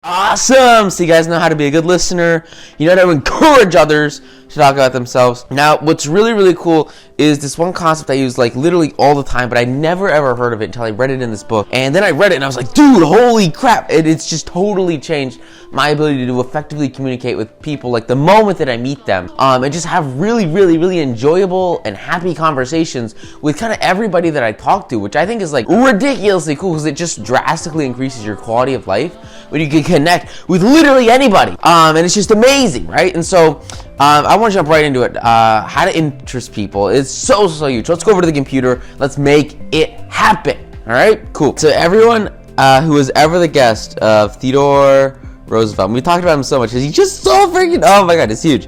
Awesome! So you guys know how to be a good listener. You know how to encourage others to talk about themselves. Now, what's really, really cool is this one concept I use like literally all the time, but I never ever heard of it until I read it in this book. And then I read it and I was like, dude, holy crap. It's just totally changed my ability to effectively communicate with people like the moment that I meet them. And just have really, really, really enjoyable and happy conversations with kind of everybody that I talk to, which I think is like ridiculously cool because it just drastically increases your quality of life when you can connect with literally anybody. And it's just amazing, right? And so I want to jump right into it. How to interest people is so huge. Let's go over to the computer. Let's make it happen. All right, cool. So everyone who was ever the guest of Theodore Roosevelt, we talked about him so much because he's just so freaking, oh my God, it's huge.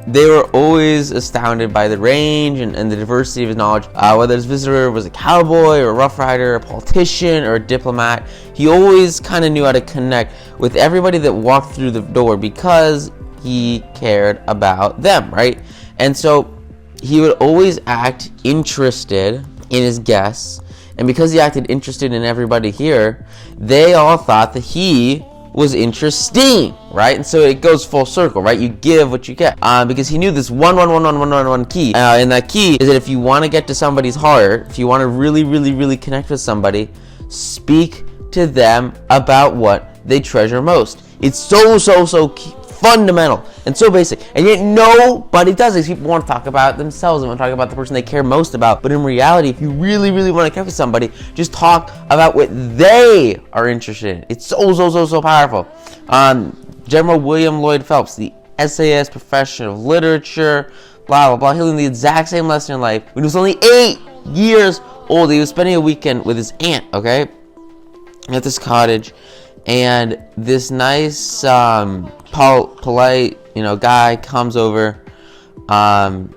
They were always astounded by the range and the diversity of his knowledge. Whether his visitor was a cowboy or a rough rider, a politician or a diplomat, he always kind of knew how to connect with everybody that walked through the door because he cared about them, right? And so he would always act interested in his guests, and because he acted interested in everybody here, they all thought that he was interesting, right? And so it goes full circle, right? You give what you get, because he knew this one key, and that key is that if you want to get to somebody's heart, if you want to really connect with somebody, speak to them about what they treasure most. It's so key, fundamental and so basic, and yet nobody does it. People want to talk about themselves and want to talk about the person they care most about, but in reality, if you really want to connect with somebody, just talk about what they are interested in. It's so powerful. General William Lloyd Phelps, the essayist, professor of literature, blah he learned the exact same lesson in life when he was only 8 years old. He was spending a weekend with his aunt, okay, at this cottage. And this nice, polite, guy comes over, and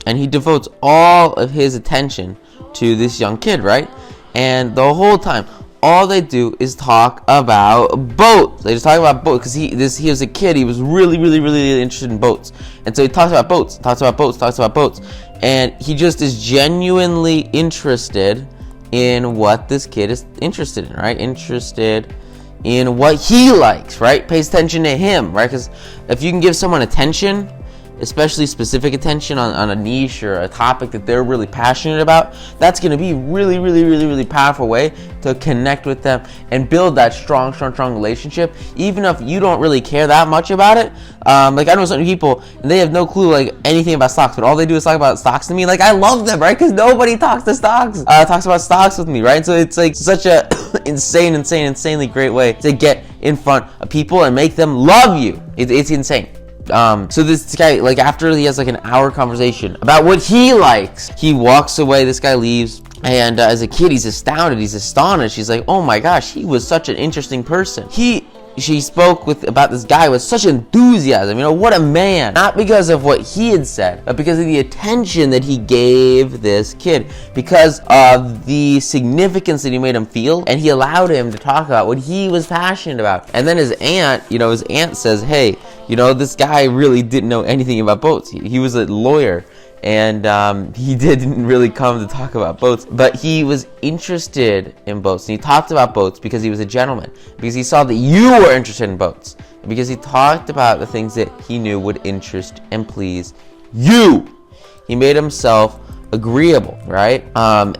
he devotes all of his attention to this young kid, right? And the whole time, all they do is talk about boats. They just talk about boats because he was a kid. He was really interested in boats, and so he talks about boats, and he just is genuinely interested in what this kid is interested in, right? Interested in what he likes, right? Pays attention to him, right? Because if you can give someone attention, especially specific attention on a niche or a topic that they're really passionate about, that's going to be really powerful way to connect with them and build that strong relationship, even if you don't really care that much about it. Like I know some people and they have no clue like anything about stocks, but all they do is talk about stocks to me. Like I love them, right? Because nobody talks about stocks with me, right? So it's like such a insanely great way to get in front of people and make them love you. It's insane. So this guy, like after he has like an hour conversation about what he likes, he walks away. This guy leaves, and as a kid, he's astounded, he's astonished. He's like, oh my gosh, he was such an interesting person. She spoke about this guy with such enthusiasm. What a man. Not because of what he had said, but because of the attention that he gave this kid, because of the significance that he made him feel, and he allowed him to talk about what he was passionate about. And then his aunt says, hey, this guy really didn't know anything about boats. He was a lawyer, and he didn't really come to talk about boats, but he was interested in boats, and he talked about boats because he was a gentleman, because he saw that you were interested in boats, and because he talked about the things that he knew would interest and please you. He made himself agreeable, right? And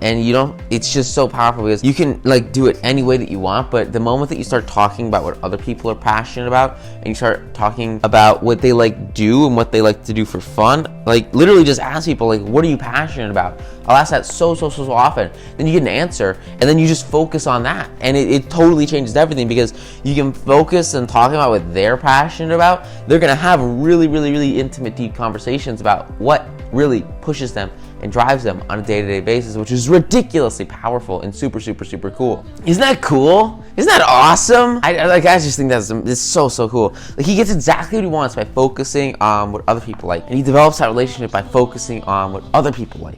it's just so powerful because you can like do it any way that you want, but the moment that you start talking about what other people are passionate about, and you start talking about what they like do and what they like to do for fun, like literally just ask people like, what are you passionate about? I'll ask that so often. Then you get an answer, and then you just focus on that, and it totally changes everything, because you can focus on talking about what they're passionate about. They're gonna have really intimate, deep conversations about what really pushes them and drives them on a day-to-day basis, which is ridiculously powerful and super cool. Isn't that cool? Isn't that awesome? I just think it's so cool. Like he gets exactly what he wants by focusing on what other people like, and he develops that relationship by focusing on what other people like,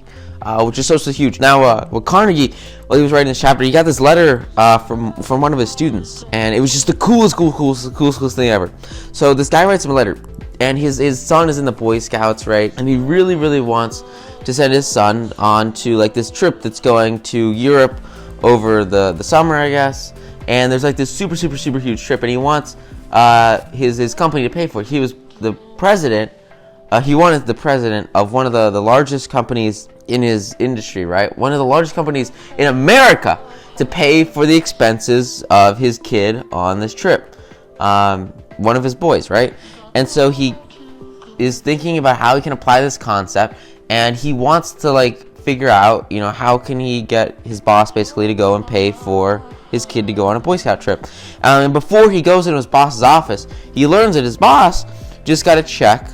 which is so huge. Now, with Carnegie, while he was writing this chapter, he got this letter from one of his students, and it was just the coolest thing ever. So this guy writes him a letter, and his son is in the Boy Scouts, right? And he really wants to send his son on to like this trip that's going to Europe over the summer, I guess. and there's like this super huge trip, and he wants his company to pay for it. He was the president. He wanted the president of one of the largest companies in his industry, right? One of the largest companies in America to pay for the expenses of his kid on this trip. One of his boys, right? And so he is thinking about how he can apply this concept, and he wants to like figure out, how can he get his boss basically to go and pay for his kid to go on a Boy Scout trip. And before he goes into his boss's office, he learns that his boss just got a check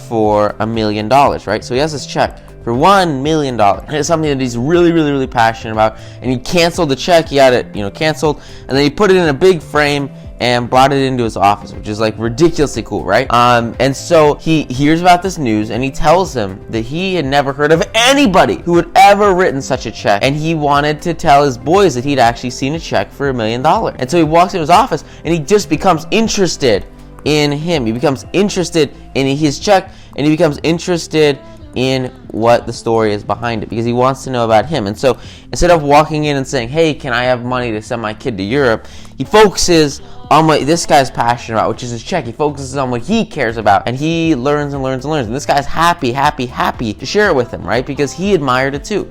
for $1 million, right? So he has this check for $1 million. And it's something that he's really passionate about. And he canceled the check. He had it, canceled. And then he put it in a big frame and brought it into his office, which is like ridiculously cool, right? And so he hears about this news, and he tells him that he had never heard of anybody who had ever written such a check. And he wanted to tell his boys that he'd actually seen a check for $1 million. And so he walks into his office, and he just becomes interested in him. He becomes interested in his check, and he becomes interested in what the story is behind it, because he wants to know about him. And so instead of walking in and saying, hey, can I have money to send my kid to Europe, he focuses on what this guy's passionate about, which is his check. He focuses on what he cares about, and he learns and this guy's happy to share it with him, right? Because he admired it too.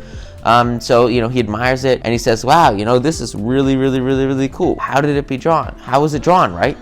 So he admires it, and he says, wow, this is really cool. How did it be drawn? How was it drawn, right?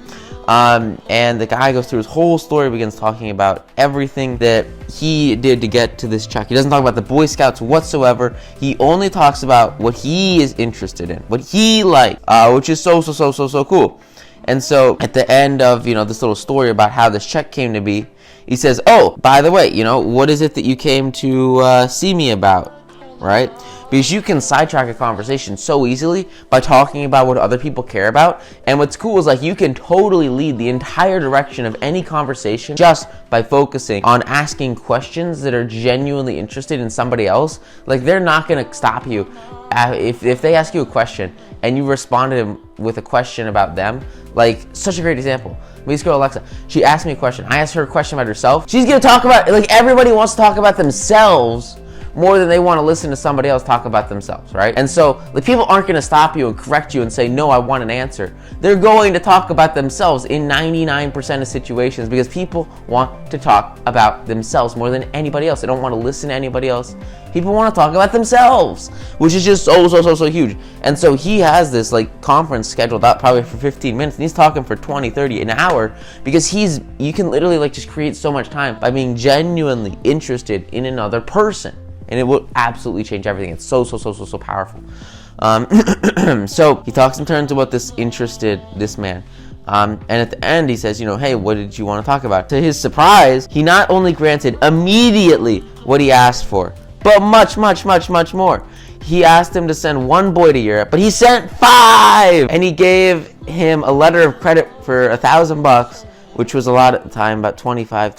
And the guy goes through his whole story, begins talking about everything that he did to get to this check. He doesn't talk about the Boy Scouts whatsoever. He only talks about what he is interested in, what he likes, which is so cool. And so at the end of, this little story about how this check came to be, he says, oh, by the way, what is it that you came to see me about, right? Because you can sidetrack a conversation so easily by talking about what other people care about. And what's cool is like you can totally lead the entire direction of any conversation just by focusing on asking questions that are genuinely interested in somebody else. Like they're not going to stop you if they ask you a question and you respond to them with a question about them. Like, such a great example. This girl Alexa, she asked me a question. I asked her a question about herself. She's going to talk about, like, everybody wants to talk about themselves more than they want to listen to somebody else talk about themselves, right? And so, like, people aren't going to stop you and correct you and say, no, I want an answer. They're going to talk about themselves in 99% of situations, because people want to talk about themselves more than anybody else. They don't want to listen to anybody else. People want to talk about themselves, which is just so huge. And so he has this like conference scheduled out probably for 15 minutes, and he's talking for 20, 30, an hour, because you can literally like just create so much time by being genuinely interested in another person. And it will absolutely change everything. It's so powerful. So he talks in terms about this man. And at the end he says, hey, what did you want to talk about? To his surprise, he not only granted immediately what he asked for, but much more. He asked him to send one boy to Europe, but he sent 5! And he gave him a letter of credit for $1,000, which was a lot at the time, about 20 grand,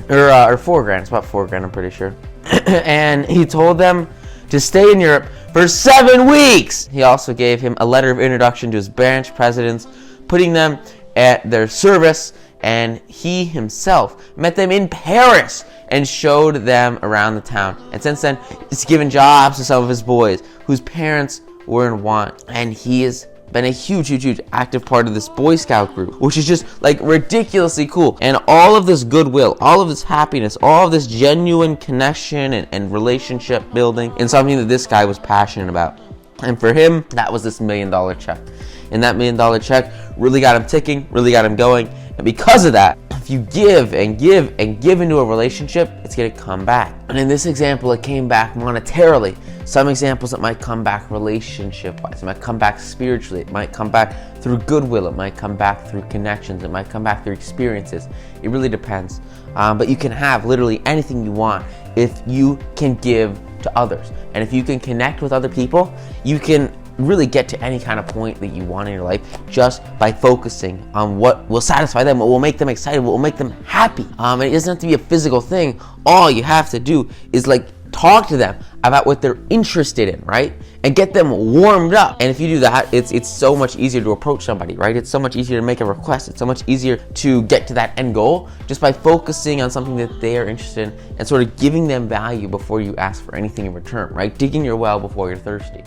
or $4 grand. It's about $4 grand, I'm pretty sure. And he told them to stay in Europe for 7 weeks. He also gave him a letter of introduction to his branch presidents, putting them at their service, and he himself met them in Paris and showed them around the town. And since then, he's given jobs to some of his boys whose parents were in want, and he is been a huge active part of this Boy Scout group, which is just like ridiculously cool. And all of this goodwill, all of this happiness, all of this genuine connection and relationship building in something that this guy was passionate about. And for him, that was this $1 million check. And that $1 million check really got him ticking, really got him going. And because of that, if you give and give and give into a relationship, it's going to come back. And in this example, it came back monetarily. Some examples, it might come back relationship-wise. It might come back spiritually. It might come back through goodwill. It might come back through connections. It might come back through experiences. It really depends. But you can have literally anything you want if you can give to others. And if you can connect with other people, you can really get to any kind of point that you want in your life just by focusing on what will satisfy them, what will make them excited, what will make them happy. And it doesn't have to be a physical thing. All you have to do is like talk to them about what they're interested in, right? And get them warmed up. And if you do that, it's so much easier to approach somebody, right? It's so much easier to make a request. It's so much easier to get to that end goal just by focusing on something that they are interested in and sort of giving them value before you ask for anything in return, right? Digging your well before you're thirsty.